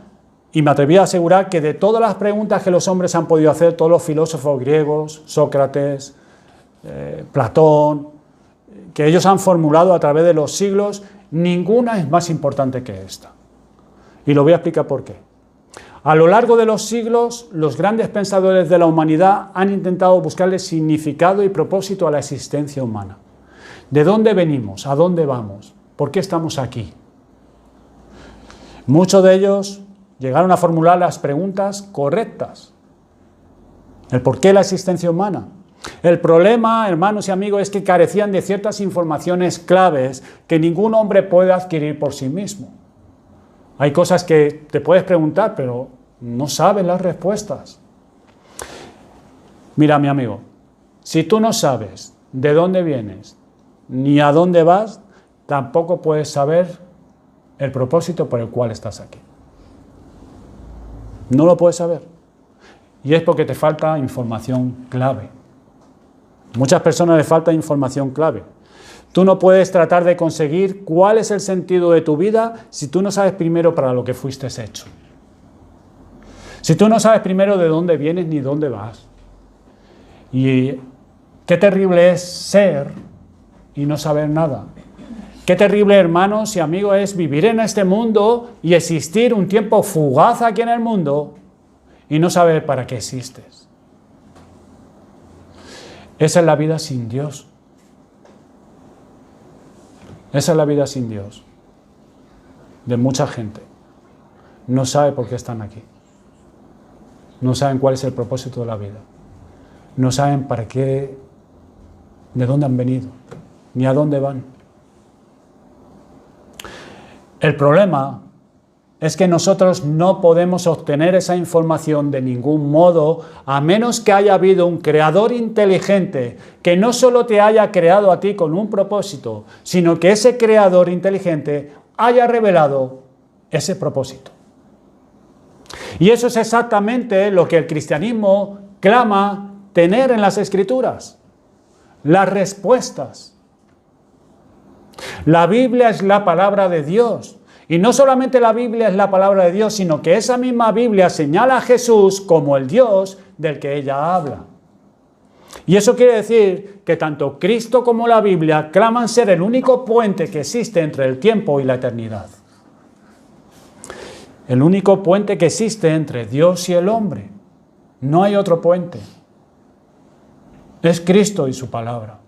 y me atreví a asegurar que de todas las preguntas que los hombres han podido hacer, todos los filósofos griegos, Sócrates, Platón, que ellos han formulado a través de los siglos, ninguna es más importante que esta. Y lo voy a explicar por qué. A lo largo de los siglos, los grandes pensadores de la humanidad han intentado buscarle significado y propósito a la existencia humana. ¿De dónde venimos? ¿A dónde vamos? ¿Por qué estamos aquí? Muchos de ellos llegaron a formular las preguntas correctas. ¿El por qué la existencia humana? El problema, hermanos y amigos, es que carecían de ciertas informaciones claves que ningún hombre puede adquirir por sí mismo. Hay cosas que te puedes preguntar, pero no sabes las respuestas. Mira, mi amigo, si tú no sabes de dónde vienes ni a dónde vas, tampoco puedes saber el propósito por el cual estás aquí. No lo puedes saber. Y es porque te falta información clave. Muchas personas les falta información clave. Tú no puedes tratar de conseguir cuál es el sentido de tu vida si tú no sabes primero para lo que fuiste hecho. Si tú no sabes primero de dónde vienes ni dónde vas. Y qué terrible es ser y no saber nada. Qué terrible, hermanos y amigos, es vivir en este mundo y existir un tiempo fugaz aquí en el mundo y no saber para qué existes. Esa es la vida sin Dios. Esa es la vida sin Dios. De mucha gente. No sabe por qué están aquí. No saben cuál es el propósito de la vida. No saben para qué, de dónde han venido, ni a dónde van. El problema es que nosotros no podemos obtener esa información de ningún modo, a menos que haya habido un creador inteligente que no solo te haya creado a ti con un propósito, sino que ese creador inteligente haya revelado ese propósito. Y eso es exactamente lo que el cristianismo clama tener en las Escrituras, las respuestas. La Biblia es la palabra de Dios. Y no solamente la Biblia es la palabra de Dios, sino que esa misma Biblia señala a Jesús como el Dios del que ella habla. Y eso quiere decir que tanto Cristo como la Biblia claman ser el único puente que existe entre el tiempo y la eternidad. El único puente que existe entre Dios y el hombre. No hay otro puente. Es Cristo y su palabra.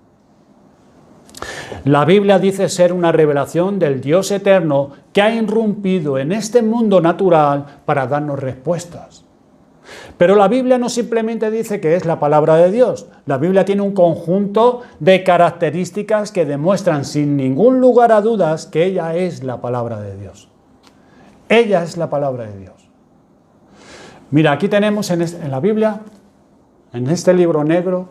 La Biblia dice ser una revelación del Dios eterno que ha irrumpido en este mundo natural para darnos respuestas. Pero la Biblia no simplemente dice que es la palabra de Dios. La Biblia tiene un conjunto de características que demuestran sin ningún lugar a dudas que ella es la palabra de Dios. Ella es la palabra de Dios. Mira, aquí tenemos en la Biblia, en este libro negro,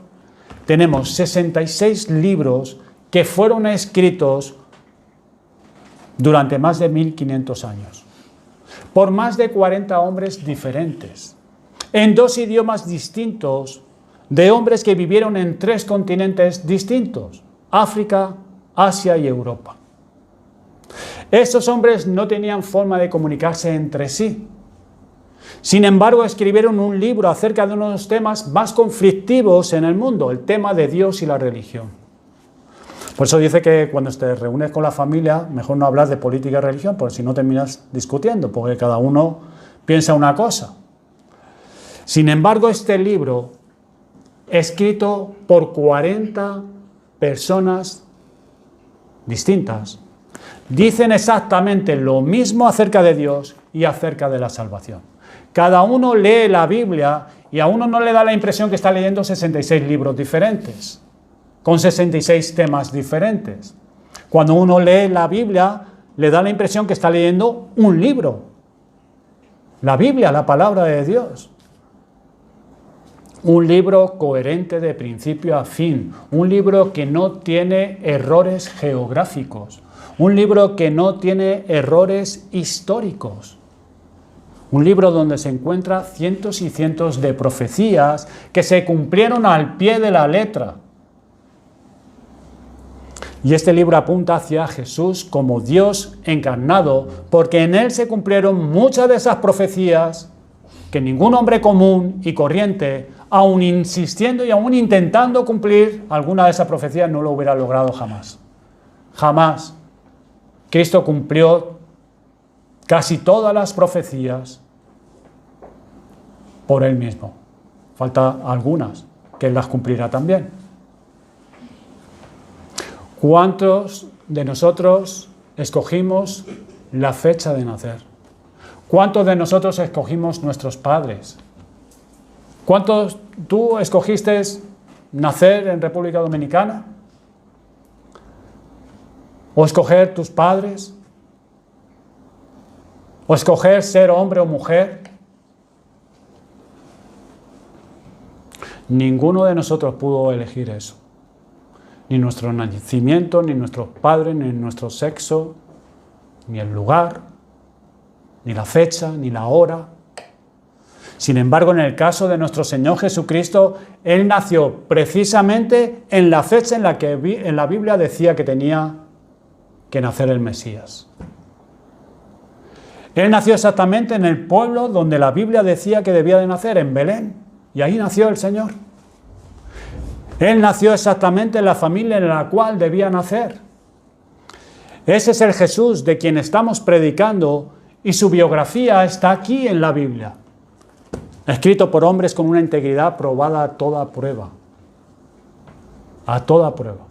tenemos 66 libros que fueron escritos durante más de 1500 años, por más de 40 hombres diferentes, en 2 idiomas distintos, de hombres que vivieron en 3 continentes distintos, África, Asia y Europa. Estos hombres no tenían forma de comunicarse entre sí. Sin embargo, escribieron un libro acerca de uno de los temas más conflictivos en el mundo, el tema de Dios y la religión. Por eso dice que cuando te reúnes con la familia, mejor no hablar de política y religión, porque si no terminas discutiendo, porque cada uno piensa una cosa. Sin embargo, este libro, escrito por 40 personas distintas, dicen exactamente lo mismo acerca de Dios y acerca de la salvación. Cada uno lee la Biblia y a uno no le da la impresión que está leyendo 66 libros diferentes, con 66 temas diferentes. Cuando uno lee la Biblia, le da la impresión que está leyendo un libro. La Biblia, la palabra de Dios. Un libro coherente de principio a fin. Un libro que no tiene errores geográficos. Un libro que no tiene errores históricos. Un libro donde se encuentran cientos y cientos de profecías que se cumplieron al pie de la letra. Y este libro apunta hacia Jesús como Dios encarnado, porque en él se cumplieron muchas de esas profecías que ningún hombre común y corriente, aun insistiendo y aun intentando cumplir alguna de esas profecías, no lo hubiera logrado jamás. Jamás. Cristo cumplió casi todas las profecías por Él mismo. Falta algunas, que Él las cumplirá también. ¿Cuántos de nosotros escogimos la fecha de nacer? ¿Cuántos de nosotros escogimos nuestros padres? ¿Cuántos tú escogiste nacer en República Dominicana? ¿O escoger tus padres? ¿O escoger ser hombre o mujer? Ninguno de nosotros pudo elegir eso. Ni nuestro nacimiento, ni nuestros padres, ni nuestro sexo, ni el lugar, ni la fecha, ni la hora. Sin embargo, en el caso de nuestro Señor Jesucristo, Él nació precisamente en la fecha en la que en la Biblia decía que tenía que nacer el Mesías. Él nació exactamente en el pueblo donde la Biblia decía que debía de nacer, en Belén, y ahí nació el Señor. Él nació exactamente en la familia en la cual debía nacer. Ese es el Jesús de quien estamos predicando y su biografía está aquí en la Biblia. Escrito por hombres con una integridad probada a toda prueba. A toda prueba.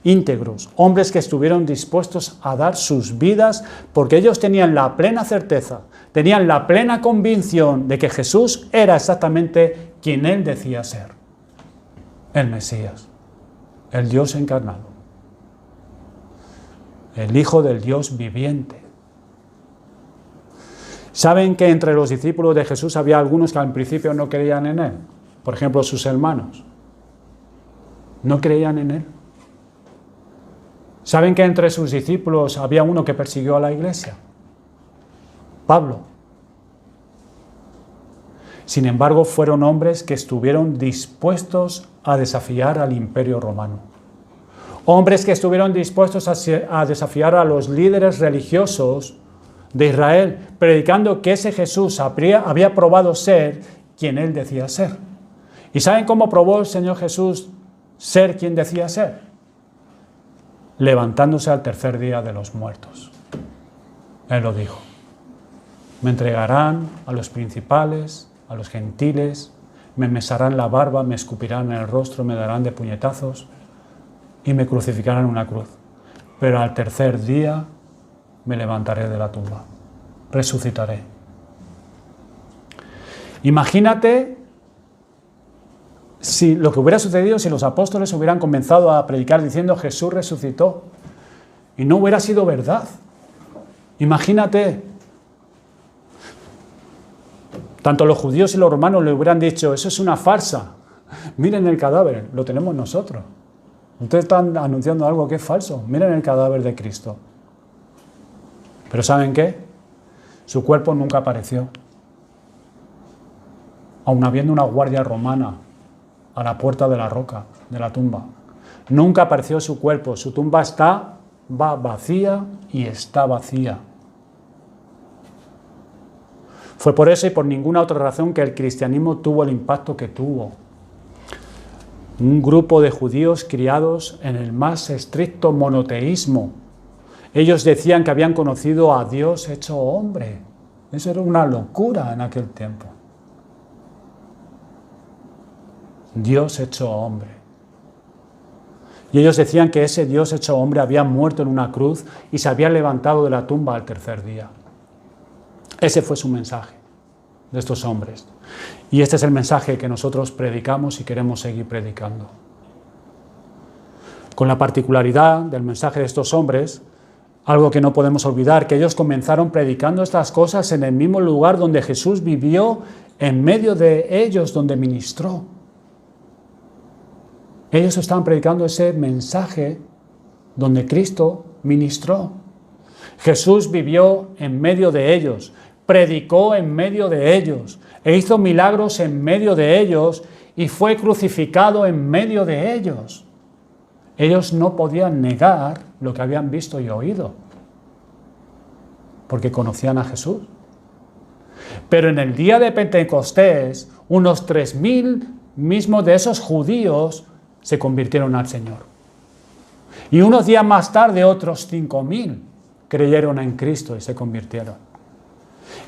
Íntegros, hombres que estuvieron dispuestos a dar sus vidas porque ellos tenían la plena certeza, tenían la plena convicción de que Jesús era exactamente quien Él decía ser. El Mesías, el Dios encarnado, el Hijo del Dios viviente. ¿Saben que entre los discípulos de Jesús había algunos que al principio no creían en Él? Por ejemplo, sus hermanos. No creían en Él. ¿Saben que entre sus discípulos había uno que persiguió a la iglesia? Pablo. Sin embargo, fueron hombres que estuvieron dispuestos a desafiar al Imperio Romano. Hombres que estuvieron dispuestos a desafiar a los líderes religiosos de Israel, predicando que ese Jesús había probado ser quien Él decía ser. ¿Y saben cómo probó el Señor Jesús ser quien decía ser? Levantándose al tercer día de los muertos. Él lo dijo. Me entregarán a los principales, a los gentiles, me mesarán la barba, me escupirán en el rostro, me darán de puñetazos y me crucificarán en una cruz. Pero al tercer día me levantaré de la tumba, resucitaré. Imagínate si lo que hubiera sucedido si los apóstoles hubieran comenzado a predicar diciendo Jesús resucitó y no hubiera sido verdad. Imagínate. Tanto los judíos y los romanos le hubieran dicho, eso es una farsa. Miren el cadáver, lo tenemos nosotros. Ustedes están anunciando algo que es falso. Miren el cadáver de Cristo. Pero ¿saben qué? Su cuerpo nunca apareció. Aun habiendo una guardia romana a la puerta de la roca, de la tumba. Nunca apareció su cuerpo. Su tumba va vacía y está vacía. Fue por eso y por ninguna otra razón que el cristianismo tuvo el impacto que tuvo. Un grupo de judíos criados en el más estricto monoteísmo. Ellos decían que habían conocido a Dios hecho hombre. Eso era una locura en aquel tiempo. Dios hecho hombre. Y ellos decían que ese Dios hecho hombre había muerto en una cruz y se había levantado de la tumba al tercer día. Ese fue su mensaje de estos hombres. Y este es el mensaje que nosotros predicamos y queremos seguir predicando. Con la particularidad del mensaje de estos hombres, algo que no podemos olvidar, que ellos comenzaron predicando estas cosas en el mismo lugar donde Jesús vivió, en medio de ellos donde ministró. Ellos estaban predicando ese mensaje donde Cristo ministró. Jesús vivió en medio de ellos, predicó en medio de ellos, e hizo milagros en medio de ellos y fue crucificado en medio de ellos. Ellos no podían negar lo que habían visto y oído, porque conocían a Jesús. Pero en el día de Pentecostés, unos 3.000 mismos de esos judíos se convirtieron al Señor. Y unos días más tarde, otros 5.000. creyeron en Cristo y se convirtieron.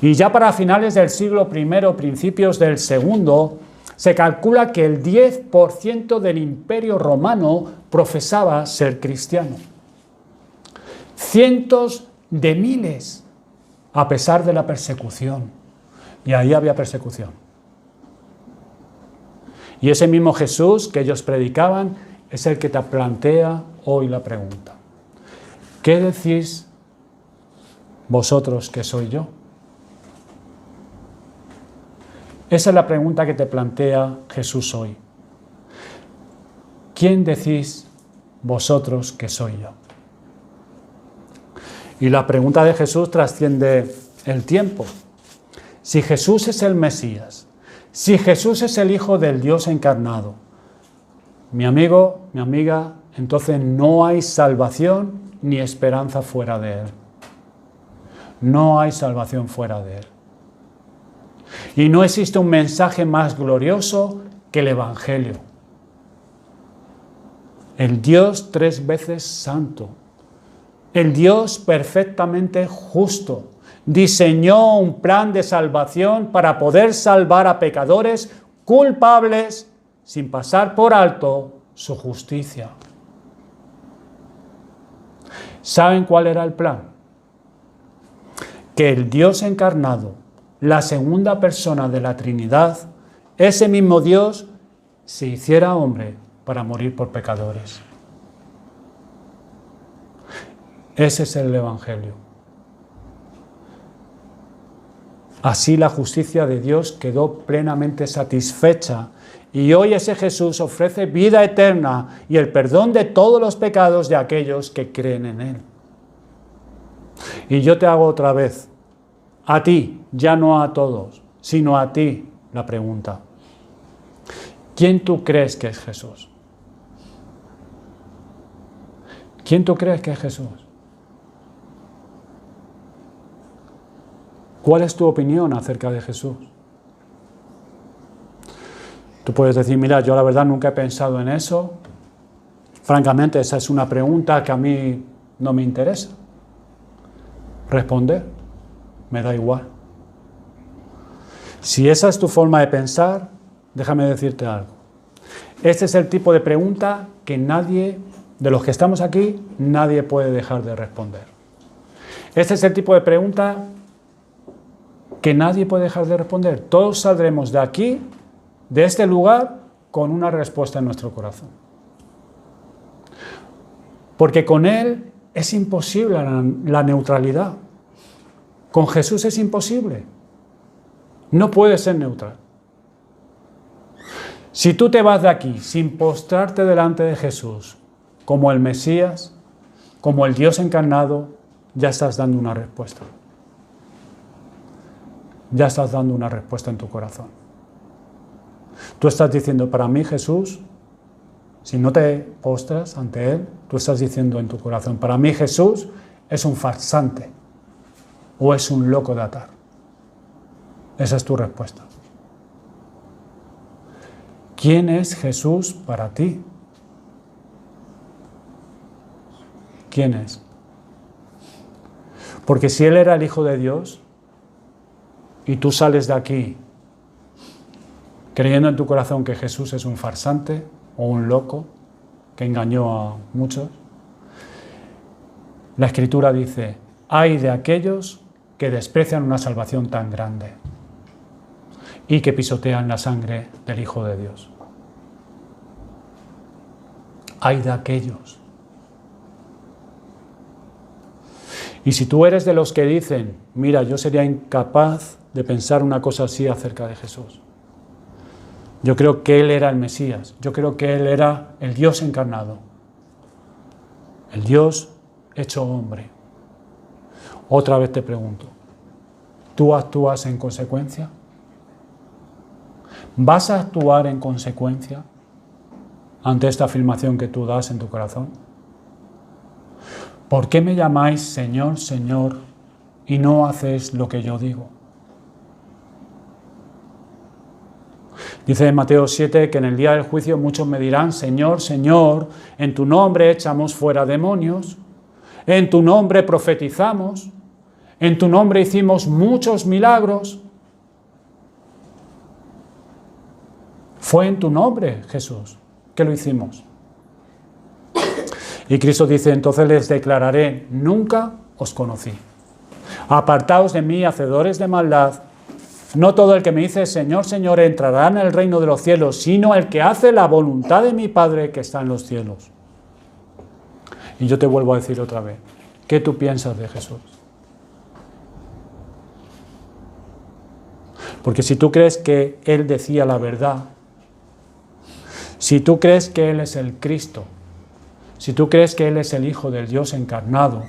Y ya para finales del siglo I, principios del segundo, se calcula que el 10% del Imperio Romano profesaba ser cristiano. Cientos de miles, a pesar de la persecución. Y ahí había persecución. Y ese mismo Jesús que ellos predicaban es el que te plantea hoy la pregunta. ¿Qué decís vosotros que soy yo? Esa es la pregunta que te plantea Jesús hoy. ¿Quién decís vosotros que soy yo? Y la pregunta de Jesús trasciende el tiempo. Si Jesús es el Mesías, si Jesús es el Hijo del Dios encarnado, mi amigo, mi amiga, entonces no hay salvación ni esperanza fuera de Él. No hay salvación fuera de Él. Y no existe un mensaje más glorioso que el Evangelio. El Dios 3 veces santo, el Dios perfectamente justo, diseñó un plan de salvación para poder salvar a pecadores culpables sin pasar por alto su justicia. ¿Saben cuál era el plan? Que el Dios encarnado, la segunda persona de la Trinidad, ese mismo Dios, se hiciera hombre para morir por pecadores. Ese es el Evangelio. Así la justicia de Dios quedó plenamente satisfecha y hoy ese Jesús ofrece vida eterna y el perdón de todos los pecados de aquellos que creen en Él. Y yo te hago otra vez, a ti, ya no a todos, sino a ti, la pregunta. ¿Quién tú crees que es Jesús? ¿Quién tú crees que es Jesús? ¿Cuál es tu opinión acerca de Jesús? Tú puedes decir, mira, yo la verdad nunca he pensado en eso. Francamente, esa es una pregunta que a mí no me interesa responder. Me da igual. Si esa es tu forma de pensar, déjame decirte algo. Este es el tipo de pregunta que nadie, de los que estamos aquí, nadie puede dejar de responder. Este es el tipo de pregunta que nadie puede dejar de responder. Todos saldremos de aquí, de este lugar, con una respuesta en nuestro corazón. Porque con Él es imposible la neutralidad. Con Jesús es imposible. No puede ser neutral. Si tú te vas de aquí sin postrarte delante de Jesús como el Mesías, como el Dios encarnado, ya estás dando una respuesta. Ya estás dando una respuesta en tu corazón. Tú estás diciendo, para mí Jesús, si no te postras ante Él, tú estás diciendo en tu corazón, para mí Jesús es un farsante. ¿O es un loco de atar? Esa es tu respuesta. ¿Quién es Jesús para ti? ¿Quién es? Porque si Él era el Hijo de Dios y tú sales de aquí creyendo en tu corazón que Jesús es un farsante o un loco que engañó a muchos, la Escritura dice, ay de aquellos que desprecian una salvación tan grande y que pisotean la sangre del Hijo de Dios. Ay de aquellos. Y si tú eres de los que dicen, mira, yo sería incapaz de pensar una cosa así acerca de Jesús. Yo creo que Él era el Mesías, yo creo que Él era el Dios encarnado, el Dios hecho hombre. Otra vez te pregunto, ¿tú actúas en consecuencia? ¿Vas a actuar en consecuencia ante esta afirmación que tú das en tu corazón? ¿Por qué me llamáis Señor, Señor, y no hacéis lo que yo digo? Dice en Mateo 7 que en el día del juicio muchos me dirán, Señor, Señor, en tu nombre echamos fuera demonios, en tu nombre profetizamos, en tu nombre hicimos muchos milagros. Fue en tu nombre, Jesús, que lo hicimos. Y Cristo dice, entonces les declararé, nunca os conocí. Apartaos de mí, hacedores de maldad. No todo el que me dice, Señor, Señor, entrará en el reino de los cielos, sino el que hace la voluntad de mi Padre que está en los cielos. Y yo te vuelvo a decir otra vez, ¿qué tú piensas de Jesús? Porque si tú crees que Él decía la verdad, si tú crees que Él es el Cristo, si tú crees que Él es el Hijo del Dios encarnado,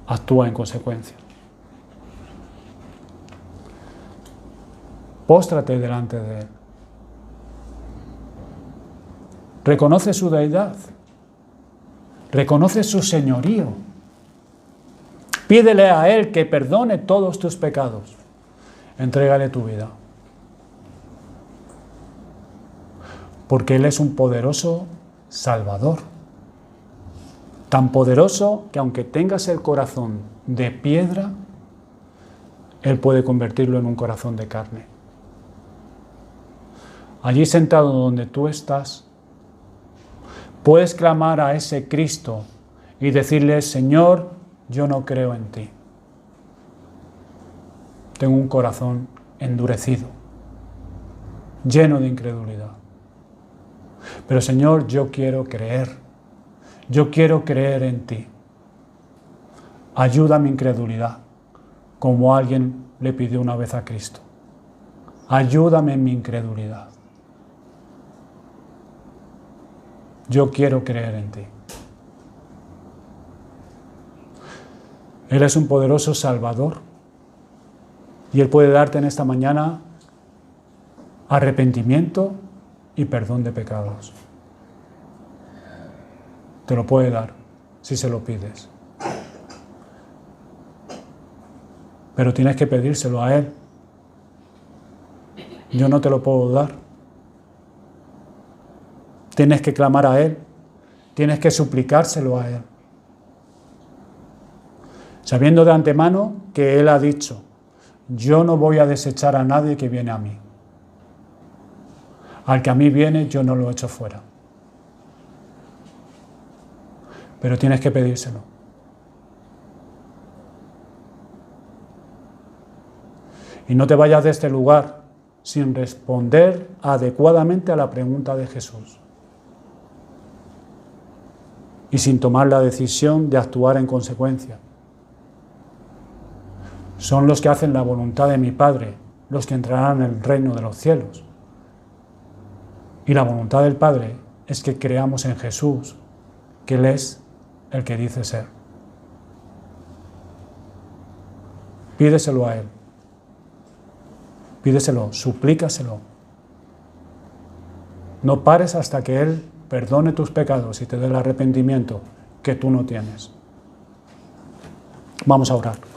actúa en consecuencia. Póstrate delante de Él. Reconoce su deidad. Reconoce su señorío. Pídele a Él que perdone todos tus pecados. Entrégale tu vida. Porque Él es un poderoso Salvador. Tan poderoso que aunque tengas el corazón de piedra, Él puede convertirlo en un corazón de carne. Allí sentado donde tú estás, puedes clamar a ese Cristo y decirle, Señor, yo no creo en ti. Tengo un corazón endurecido, lleno de incredulidad. Pero Señor, yo quiero creer. Yo quiero creer en ti. Ayuda a mi incredulidad, como alguien le pidió una vez a Cristo. Ayúdame en mi incredulidad. Yo quiero creer en ti. Él es un poderoso Salvador y Él puede darte en esta mañana arrepentimiento y perdón de pecados. Te lo puede dar si se lo pides. Pero tienes que pedírselo a Él. Yo no te lo puedo dar. Tienes que clamar a Él. Tienes que suplicárselo a Él. Sabiendo de antemano que Él ha dicho, yo no voy a desechar a nadie que viene a mí. Al que a mí viene, yo no lo echo fuera. Pero tienes que pedírselo. Y no te vayas de este lugar sin responder adecuadamente a la pregunta de Jesús. Y sin tomar la decisión de actuar en consecuencia. Son los que hacen la voluntad de mi Padre, los que entrarán en el reino de los cielos. Y la voluntad del Padre es que creamos en Jesús, que Él es el que dice ser. Pídeselo a Él. Pídeselo, suplícaselo. No pares hasta que Él perdone tus pecados y te dé el arrepentimiento que tú no tienes. Vamos a orar.